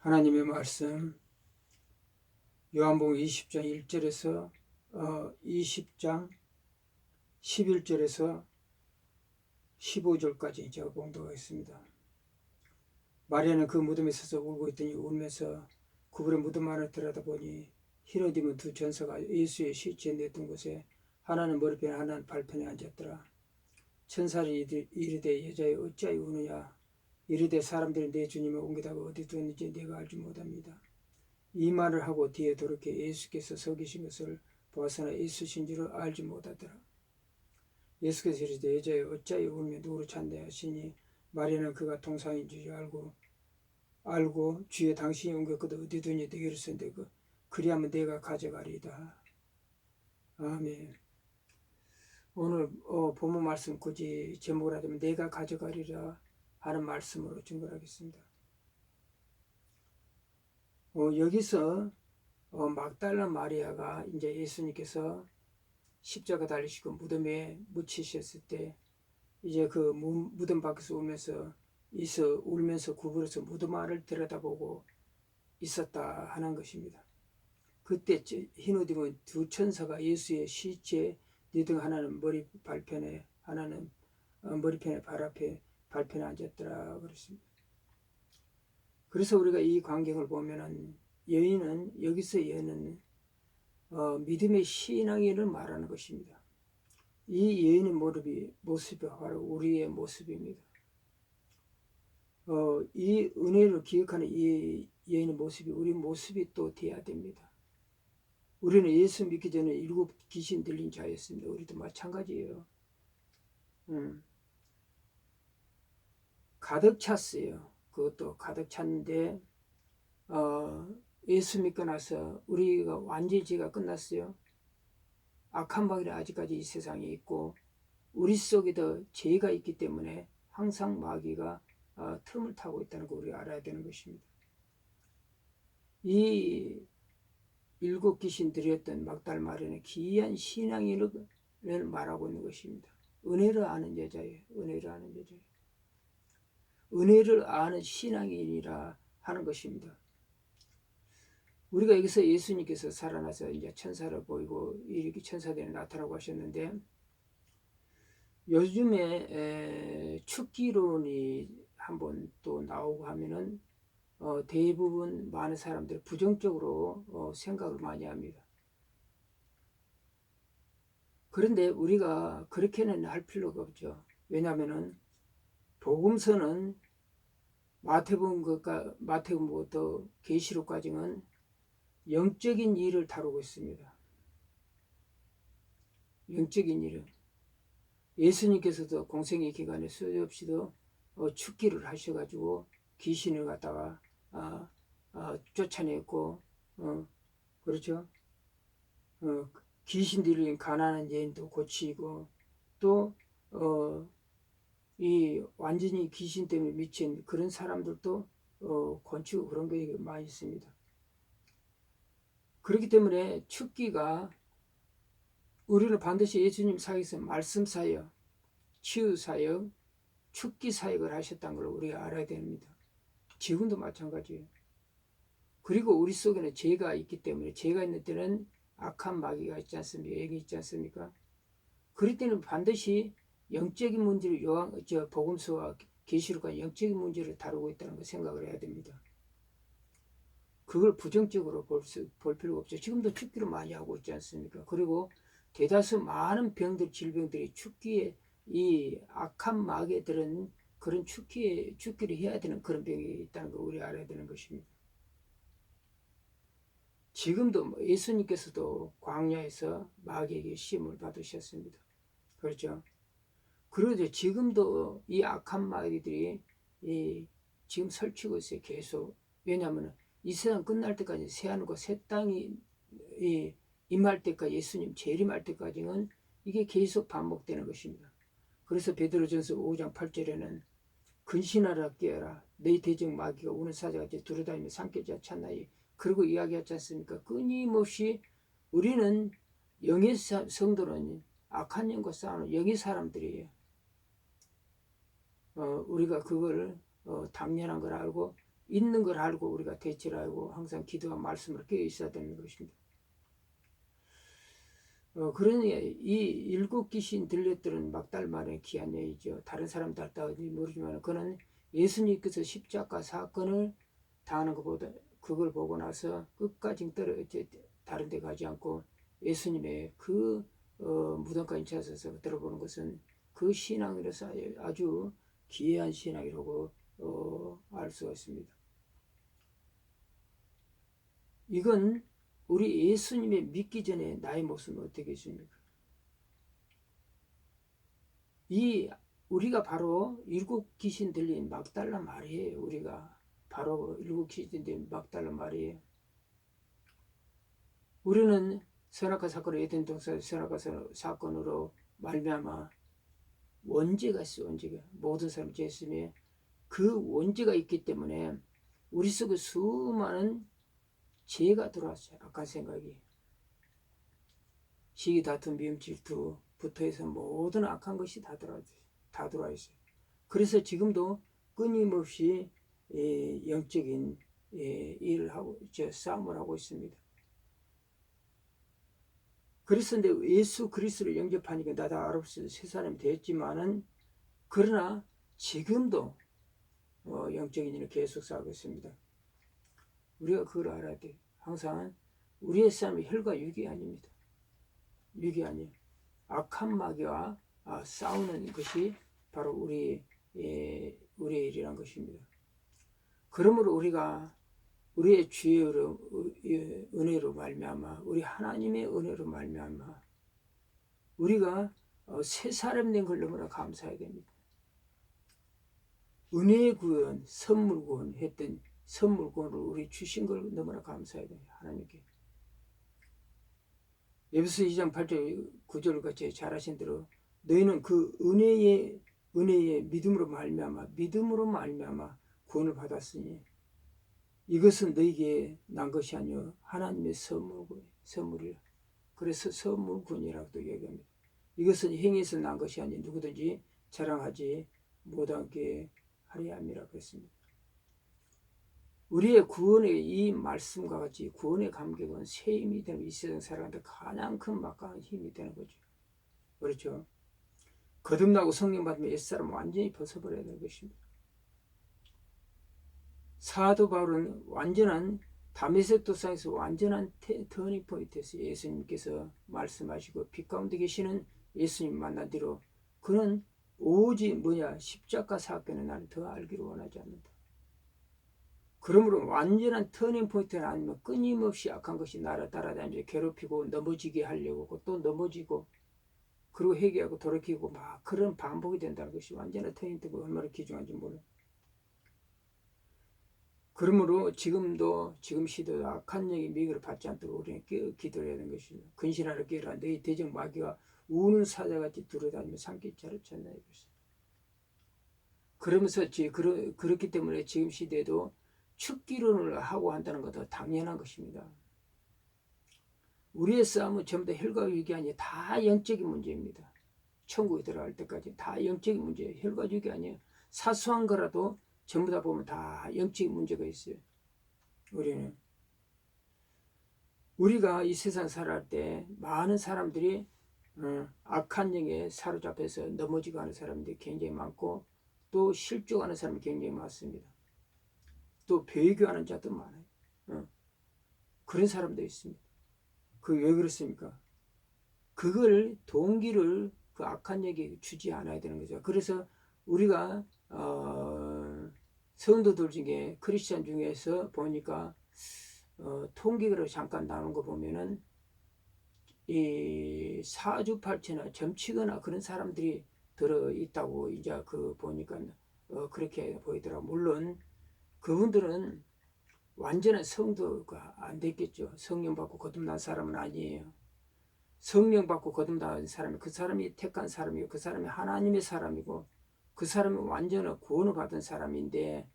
하나님의 말씀 요한복음 20장 1절에서 20장 11절에서 15절까지 제가 봉독하겠습니다. 마리아는 그 무덤에 서서 울고 있더니 울면서 구불의 무덤 안을 들여다보니 흰 옷 입은 두 천사가 예수의 시체에 냈던 곳에 하나는 머리편에 하나는 발편에 앉았더라. 천사들이 이르되 여자여 어찌하여 우느냐. 이르되 사람들이 내 주님을 옮기다가 어디 두었는지 내가 알지 못합니다. 이 말을 하고 뒤에 돌이켜 예수께서 서 계신 것을 보았으나 예수신 줄을 알지 못하더라. 예수께서 이르시되 여자여 어찌하여 울며 누구를 찾느냐 하시니 마리아는 그가 동상인 줄 알고 주여 당신이 옮겼거든 어디 두니 내게 이르셨는데 그리하면 내가 가져가리이다. 아멘. 오늘 본문 말씀 굳이 제목을 하자면 내가 가져가리라 하는 말씀으로 증거하겠습니다. 여기서 막달라 마리아가 이제 예수님께서 십자가 달리시고 무덤에 묻히셨을 때 이제 그 무덤 밖에서 울면서 구부러서 무덤 안을 들여다보고 있었다 하는 것입니다. 그때 흰옷 입은 두 천사가 예수의 시체에 니등 하나는 머리 발편에 하나는 머리편에 발 앞에 발편에 앉았더라 그랬습니다. 그래서 우리가 이 광경을 보면은 여기서 여인은 믿음의 신앙인을 말하는 것입니다. 이 여인의 모습이 바로 우리의 모습입니다. 이 은혜를 기억하는 이 여인의 모습이 우리 모습이 또 돼야 됩니다. 우리는 예수 믿기 전에 7 귀신 들린 자였습니다. 우리도 마찬가지예요. 가득 찼어요. 그것도 가득 찼는데 예수 믿고 나서 우리가 완전히 죄가 끝났어요. 악한 마귀는 아직까지 이 세상에 있고 우리 속에도 죄가 있기 때문에 항상 마귀가 틈을 타고 있다는 거 우리가 알아야 되는 것입니다. 이 7 귀신 들였던 막달 마리아는 귀한 신앙인을 말하고 있는 것입니다. 은혜를 아는 여자예요. 은혜를 아는 신앙인이라 하는 것입니다. 우리가 여기서 예수님께서 살아나서 이제 천사를 보이고 이렇게 천사들이 나타나고 하셨는데 요즘에 축기론이 한번 또 나오고 하면은 대부분 많은 사람들이 부정적으로 생각을 많이 합니다. 그런데 우리가 그렇게는 할 필요가 없죠. 왜냐하면은 복음서는 마태복음부터 계시록까지는 영적인 일을 다루고 있습니다. 영적인 일을. 예수님께서도 공생의 기간에 수없이도 축기를 하셔가지고 귀신을 갖다가 쫓아냈고 그렇죠. 귀신 들린 가난한 여인도 고치고 또 이 완전히 귀신 때문에 미친 그런 사람들도 고치고 그런 게 많이 있습니다. 그렇기 때문에 축기가 우리는 반드시 예수님 사역에서 말씀 사역, 치유 사역, 축기 사역을 하셨다는 걸 우리가 알아야 됩니다. 지금도 마찬가지예요. 그리고 우리 속에는 죄가 있기 때문에 죄가 있는 때는 악한 마귀가 있지 않습니까? 영이 있지 않습니까? 그럴 때는 반드시 영적인 문제를 복음서와 계시록과 영적인 문제를 다루고 있다는 걸 생각을 해야 됩니다. 그걸 부정적으로 볼 필요가 없죠. 지금도 축기를 많이 하고 있지 않습니까? 그리고 대다수 많은 병들, 질병들이 축기에 이 악한 마귀들은 그런 축기를 해야 되는 그런 병이 있다는 걸 우리 알아야 되는 것입니다. 지금도 예수님께서도 광야에서 마귀에게 시험을 받으셨습니다. 그렇죠? 그러죠. 지금도 이 악한 마귀들이 지금 설치고 있어요. 계속. 왜냐하면 이 세상 끝날 때까지 새하늘과 새 땅이 임할 때까지 예수님 재림할 때까지는 이게 계속 반복되는 것입니다. 그래서 베드로전서 5장 8절에는 근신하라 깨어라 내 대적 마귀가 오는 사자같이 두루다니며 산길자 찾나이 그리고 이야기하지 않습니까? 끊임없이 우리는 영의 성도는 악한 영과 싸우는 영의 사람들이에요. 우리가 그걸 당연한 걸 알고 있는 걸 알고 우리가 대처를 하고 항상 기도와 말씀을 깨어 있어야 되는 것입니다. 그러니 이 일곱 귀신 들렸들은 막달만의 귀한 여이죠. 다른 사람들 할지 모르지만 그는 예수님께서 십자가 사건을 당하는 것보다 그걸 보고 나서 끝까지 다른 데 가지 않고 예수님의 그 무덤까지 찾아서 들어보는 것은 그 신앙이라서 아주 귀한 신앙이라고 알 수가 있습니다. 이건 우리 예수님의 믿기 전에 나의 모습은 어떻게 있습니까? 우리가 바로 일곱 귀신 들린 막달라 말이에요. 우리가 바로 일곱 귀신 들린 막달라 말이에요. 우리는 선악과 사건으로 에덴 동산 선악과 사건으로 말미암아 원죄가 있어. 원죄가 모든 사람 죄했으며 그 원죄가 있기 때문에 우리 속에 수많은 죄가 들어왔어요. 악한 생각이, 시기, 다툼, 미움, 질투부터 해서 모든 악한 것이 다 들어와 있어요. 그래서 지금도 끊임없이 영적인 일을 하고 싸움을 하고 있습니다. 그래서 근데 예수 그리스도를 영접하니까 나다 아롭스 새 사람이 되었지만은 그러나 지금도 영적인 일을 계속 싸우고 있습니다. 우리가 그걸 알아야 돼. 항상 우리의 싸움이 혈과 육이 아닙니다. 육이 아니에요. 악한 마귀와 싸우는 것이 바로 우리의 일이란 것입니다. 그러므로 우리가 우리의 주의 은혜로 말미암아 우리 하나님의 은혜로 말미암아 우리가 새 사람 된 걸 너무나 감사해야 됩니다. 은혜의 구원, 선물 구원 했던 선물 구원을 우리 주신 걸 너무나 감사해야 돼요. 하나님께. 에베소 2장 8절 9절을 같이 잘 하신 대로 너희는 그 은혜의 믿음으로 말미암아 구원을 받았으니 이것은 너희에게 난 것이 아니요 하나님의 선물이라. 그래서 선물군이라고도 얘기합니다. 이것은 행위에서 난 것이 아니 누구든지 자랑하지 못하게 하려 함이라고 했습니다. 우리의 구원의 이 말씀과 같이 구원의 감격은 새 힘이 되는 이 세상 살아가는데 가장 큰 막강한 힘이 되는 거죠. 그렇죠? 거듭나고 성령 받으면 옛사람 완전히 벗어버려야 되는 것입니다. 사도 바울은 완전한 다메섹 도상에서 완전한 터닝 포인트에서 예수님께서 말씀하시고 빛 가운데 계시는 예수님 만난 뒤로 그는 오직 십자가 사건을 나는 더 알기를 원하지 않는다. 그러므로 완전한 터닝 포인트는 아니면 끊임없이 악한 것이 나를 따라다니며 괴롭히고 넘어지게 하려고 또 넘어지고 그리고 회개하고 돌이키고 막 그런 반복이 된다는 것이 완전한 터닝 포인트가 얼마나 귀중한지 몰라요. 그러므로 지금 시대도 악한 영이 미혹을 받지 않도록 우리는 기도해야 하는 것입니다. 근신하라 깨라 너희 대적 마귀가 우는 사자같이 두루다니며 산기차를 쳤나 이것입니다. 그러면서 그렇기 때문에 지금 시대도 축기론을 하고 한다는 것도 당연한 것입니다. 우리의 싸움은 전부 다 혈과 육이 아니라 다 영적인 문제입니다. 천국에 들어갈 때까지 다 영적인 문제예요. 혈과 육이 아니에요. 사소한 거라도 전부 다 보면 다 영적인 문제가 있어요. 우리가 이 세상 살아갈 때 많은 사람들이 악한 영에 사로잡혀서 넘어지고 하는 사람들이 굉장히 많고 또 실족하는 사람이 굉장히 많습니다. 또 배교하는 자도 많아요. 그런 사람도 있습니다. 그 왜 그렇습니까? 그걸 동기를 그 악한 영에 주지 않아야 되는 거죠. 그래서 우리가 성도들 중에 크리스찬 중에서 보니까 통계로 잠깐 나눈 거 보면은 이 사주팔체나 점치거나 그런 사람들이 들어 있다고 이제 보니까 그렇게 보이더라고. 물론 그분들은 완전한 성도가 안 됐겠죠. 성령 받고 거듭난 사람은 아니에요. 성령 받고 거듭난 사람이 그 사람이 택한 사람이고 그 사람이 하나님의 사람이고 그 사람은 완전한 구원을 받은 사람인데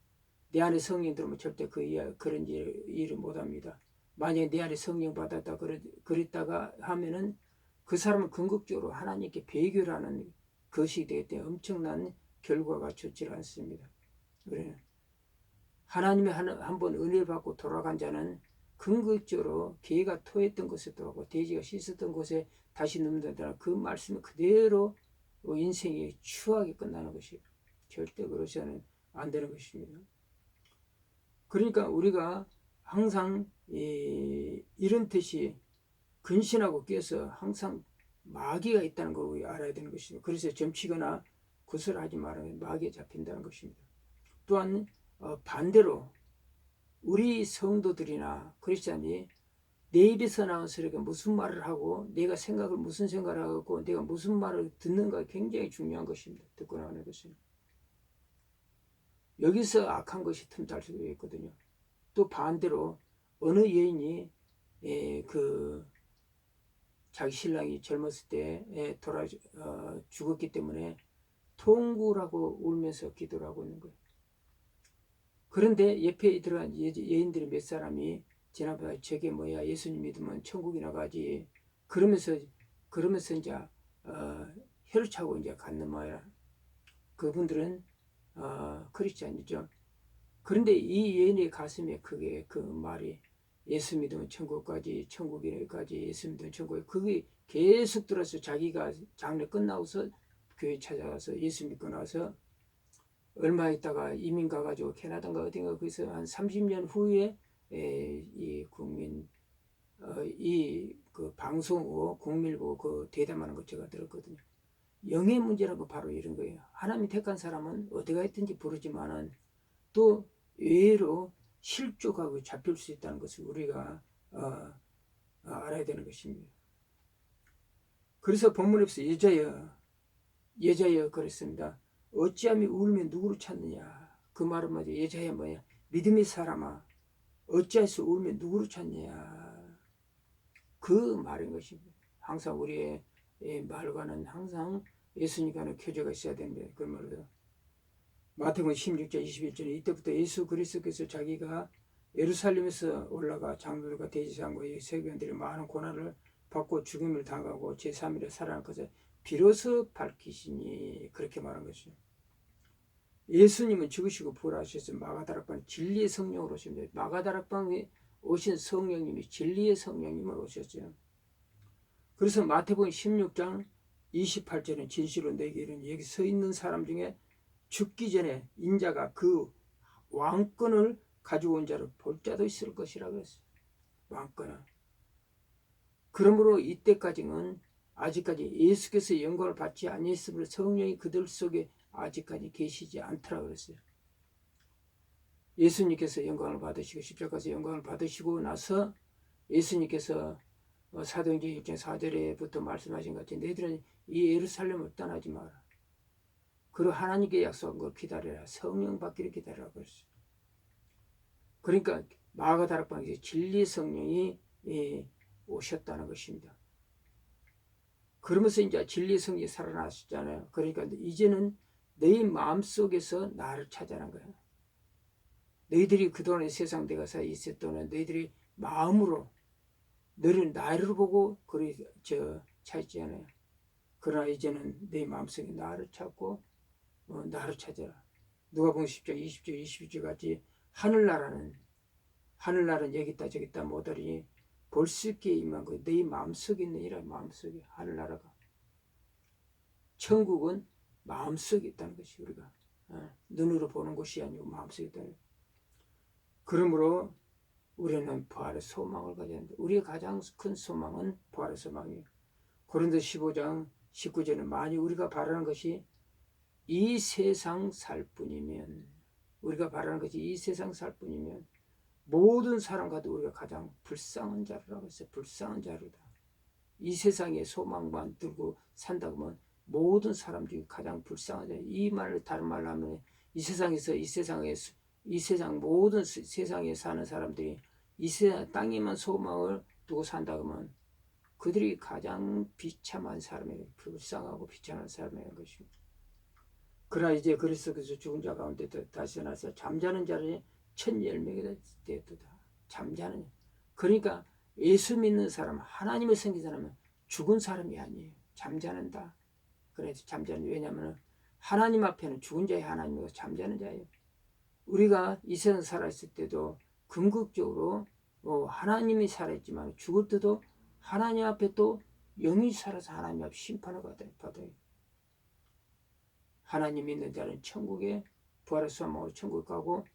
내 안에 성령 들으면 절대 그런 일을 못합니다. 만약에 내 안에 성령 받았다 그랬다가 하면은 그 사람은 궁극적으로 하나님께 배교라는 것이 되기 때문에 엄청난 결과가 좋지 않습니다. 그래 하나님의 한번 은혜 받고 돌아간 자는 궁극적으로 개가 토했던 곳에 돌아가고 돼지가 씻었던 곳에 다시 눕는다. 그 말씀은 그대로 인생이 추하게 끝나는 것이에요. 절대 그러시면 안 되는 것입니다. 그러니까 우리가 항상 이런 뜻이 근신하고 깨서 항상 마귀가 있다는 걸 우리가 알아야 되는 것입니다. 그래서 점치거나 구설하지 말아야 마귀에 잡힌다는 것입니다. 또한 반대로 우리 성도들이나 크리스찬이 내 입에서 나온 소리가 무슨 말을 하고 내가 무슨 생각을 하고 내가 무슨 말을 듣는가 굉장히 중요한 것입니다. 듣고 나오는 것은. 여기서 악한 것이 틈탈 수가 있거든요. 또 반대로 어느 여인이 자기 신랑이 젊었을 때 죽었기 때문에 통굴하고 울면서 기도를 하고 있는 거예요. 그런데 옆에 들어간 여인들이 몇 사람이 지난번에 저게 뭐야 예수님 믿으면 천국이나 가지 그러면서 이제 혀를 차고 이제 갔는 거야. 그분들은 크리스찬이죠. 그런데 이 여인의 가슴에 그게 그 말이 예수 믿으면 천국까지 천국이까지 예수 믿으면 천국에 그게 계속 들어서 자기가 장례 끝나고서 교회 찾아가서 예수 믿고 나서 얼마 있다가 이민 가가지고 캐나다인가 어딘가 거기서 한 30년 후에 이 국민 그 방송국 국밀고 그 대담하는 거 제가 들었거든요. 영의 문제라고 바로 이런 거예요. 하나님이 택한 사람은 어디가 있든지 부르지만은 또 의외로 실족하고 잡힐 수 있다는 것을 우리가 알아야 되는 것입니다. 그래서 본문에서 여자여 그랬습니다. 어찌하면 울면 누구를 찾느냐. 그 말은 뭐죠? 여자야 뭐야? 믿음의 사람아 어찌해서 울면 누구를 찾느냐. 그 말인 것입니다. 항상 우리의 말과는 항상 예수님과는 교제가 있어야 되는데 그 말이에요. 마태복음 16장 21절에 이때부터 예수 그리스도께서 자기가 예루살렘에서 올라가 장로들과 대제사장과 세관들이 많은 고난을 받고 죽음을 당하고 제3일에 살아날 것을 비로소 밝히시니 그렇게 말한 것이죠. 예수님은 죽으시고 부활하셔서 마가다락방 진리의 성령으로 오십니다. 마가다락방에 오신 성령님이 진리의 성령님으로 오셨어요. 그래서 마태복음 16장 28절은 진실로 내게 이르니 여기 서 있는 사람 중에 죽기 전에 인자가 그 왕권을 가지고 온 자를 볼 자도 있을 것이라 그랬어요. 왕권을. 그러므로 이때까지는 아직까지 예수께서 영광을 받지 아니했으므로 성령이 그들 속에 아직까지 계시지 않더라 그랬어요. 예수님께서 영광을 받으시고 십자가에서 영광을 받으시고 나서 예수님께서 사도행전 1장 4절에부터 말씀하신 것 같이 너희들은 이 예루살렘을 떠나지 마라. 그리고 하나님께 약속한 걸 기다려라. 성령 받기를 기다려라 그랬어요. 그러니까 마가다락방에서 진리의 성령이 오셨다는 것입니다. 그러면서 이제 진리의 성령이 살아나셨잖아요. 그러니까 이제는 너희 마음속에서 나를 찾아라는 거예요. 너희들이 그동안에 세상 내가서 있었던 너희들이 마음으로 너를 나를 보고 찾잖아요. 그러나 이제는 내 마음속에 나를 찾고 나를 찾아라. 누가복음 10장 20절 21절 같이 하늘나라는 여기 있다 저기 있다 못하리니 볼 수 있게 임한 거 내 마음속에 있는 이라 마음속에 하늘나라가 천국은 마음속에 있다는 것이 우리가 눈으로 보는 것이 아니고 마음속에 있다는. 그러므로 우리는 부활의 소망을 가져야 한다. 우리의 가장 큰 소망은 부활의 소망이에요. 고린도 15장 19절은 만일 우리가 바라는 것이 이 세상 살 뿐이면 우리가 바라는 것이 이 세상 살 뿐이면 모든 사람과도 우리가 가장 불쌍한 자루라고 했어요. 불쌍한 자루다. 이 세상에 소망만 들고 산다고 하면 모든 사람 중에 가장 불쌍한 자루. 이 말을 다른 말로 하면 이 세상 모든 세상에 사는 사람들이 이 세상 땅에만 소망을 두고 산다고 하면 그들이 가장 비참한 사람이에요. 불쌍하고 비참한 사람이라는 것입니다. 그러나 이제 그리스도께서 죽은 자 가운데 다시 나서 잠자는 자를 1010명이 되었다. 잠자는. 그러니까 예수 믿는 사람, 하나님을 섬긴 사람은 죽은 사람이 아니에요. 잠자는다. 그래서 잠자는. 왜냐하면 하나님 앞에는 죽은 자의 하나님이고 잠자는 자예요. 우리가 이 세상 살아있을 때도 궁극적으로 하나님이 살아있지만 죽을 때도 하나님 앞에 또 영이 살아서 하나님 앞에 심판을 받아요. 하나님 믿는 자는 천국에 부활의 소망으로 천국 가고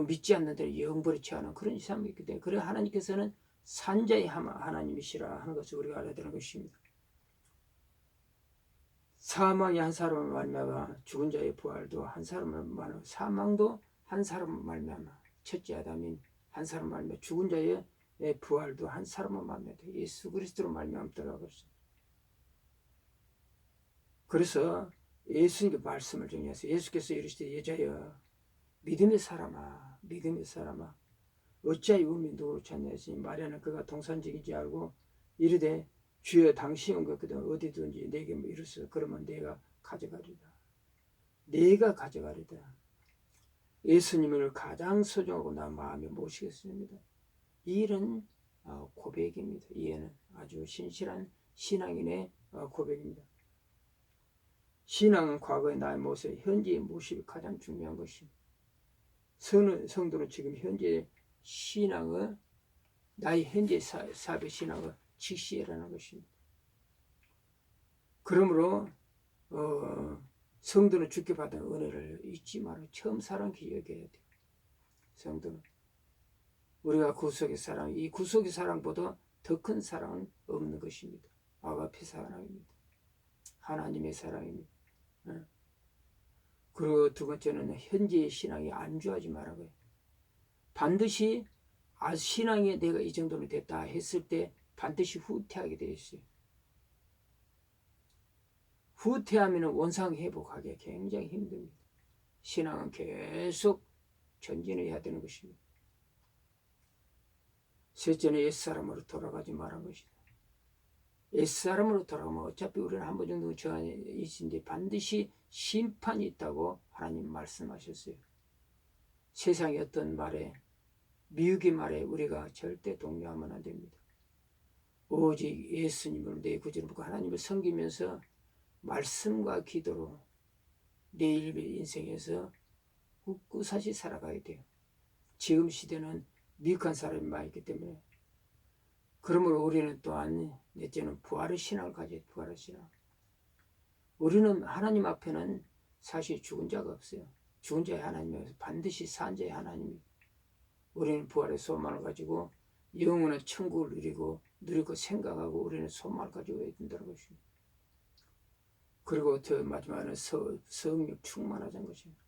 믿지 않는 자는 영벌에 처하는 그런 삶이 있기 때문에 그래 하나님께서는 산자의 하나님이시라 하는 것을 우리가 알아야 되는 것입니다. 사망이 한 사람을 말미암아 죽은 자의 부활도 한 사람을 말미암아 사망도 한 사람을 말미암아 첫째 아담인 한 사람을 말미암아 죽은 자의 부활도 한 사람을 말미암아 예수 그리스도로 말미암더라고 했습니다. 그래서 예수님께 말씀을 정리하세요. 예수께서 이르시되 여자여 믿음의 사람아 어찌하여 우리 누구를 찾냐 했으니 마리아는 그가 동산직인지 알고 이르되 주여 당신이 온 것거든 어디든지 내게 뭐 이르소서 그러면 내가 가져가리라. 예수님을 가장 소중하고 나 마음에 모시겠습니다. 이런 고백입니다. 이해는 아주 신실한 신앙인의 고백입니다. 신앙은 과거의 나의 모습, 현재의 모습이 가장 중요한 것입니다. 성도는 지금 현재 신앙을 나의 현재 사업의 신앙을 직시해라는 것입니다. 그러므로 성도는 주께 받은 은혜를 잊지 말고 처음 사랑케 여겨야 돼요. 성도는 우리가 구속의 사랑, 이 구속의 사랑보다 더 큰 사랑은 없는 것입니다. 아가페 사랑입니다. 하나님의 사랑입니다. 그리고 두 번째는 현재의 신앙이 안주하지 말라고요. 반드시 신앙이 내가 이 정도는 됐다 했을 때 반드시 후퇴하게 되어 있어요. 후퇴하면 원상 회복하기 굉장히 힘듭니다. 신앙은 계속 전진해야 되는 것입니다. 셋째는 옛사람으로 돌아가지 말한 것이다. 옛사람으로 돌아가면 어차피 우리는 한 번 정도 저한이신데 반드시 심판이 있다고 하나님 말씀하셨어요. 세상의 어떤 말에 미혹의 말에 우리가 절대 동요하면 안 됩니다. 오직 예수님을 내 구주로 보고 하나님을 섬기면서 말씀과 기도로 내일 인생에서 꿋꿋이 살아가야 돼요. 지금 시대는 미혹한 사람이 많이 있기 때문에 그러므로 우리는 또한 넷째는 부활의 신앙을 가져야 돼요. 부활의 신앙. 우리는 하나님 앞에는 사실 죽은 자가 없어요. 죽은 자의 하나님이어서 반드시 산 자의 하나님이 우리는 부활의 소망을 가지고 영원한 천국을 누리고 생각하고 우리는 소망을 가지고 해야 된다는 것입니다. 그리고 더 마지막에는 성령 충만하자는 것입니다.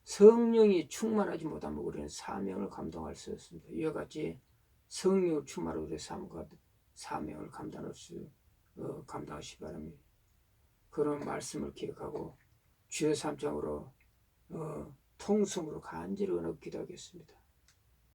성령이 충만하지 못하면 우리는 사명을 감당할 수 없습니다. 이와 같이 성령을 충만하고 우리의 사명을 감당하시기 바랍니다. 그런 말씀을 기억하고 주의 삼창으로 통성으로 간절히 얻기도 하겠습니다.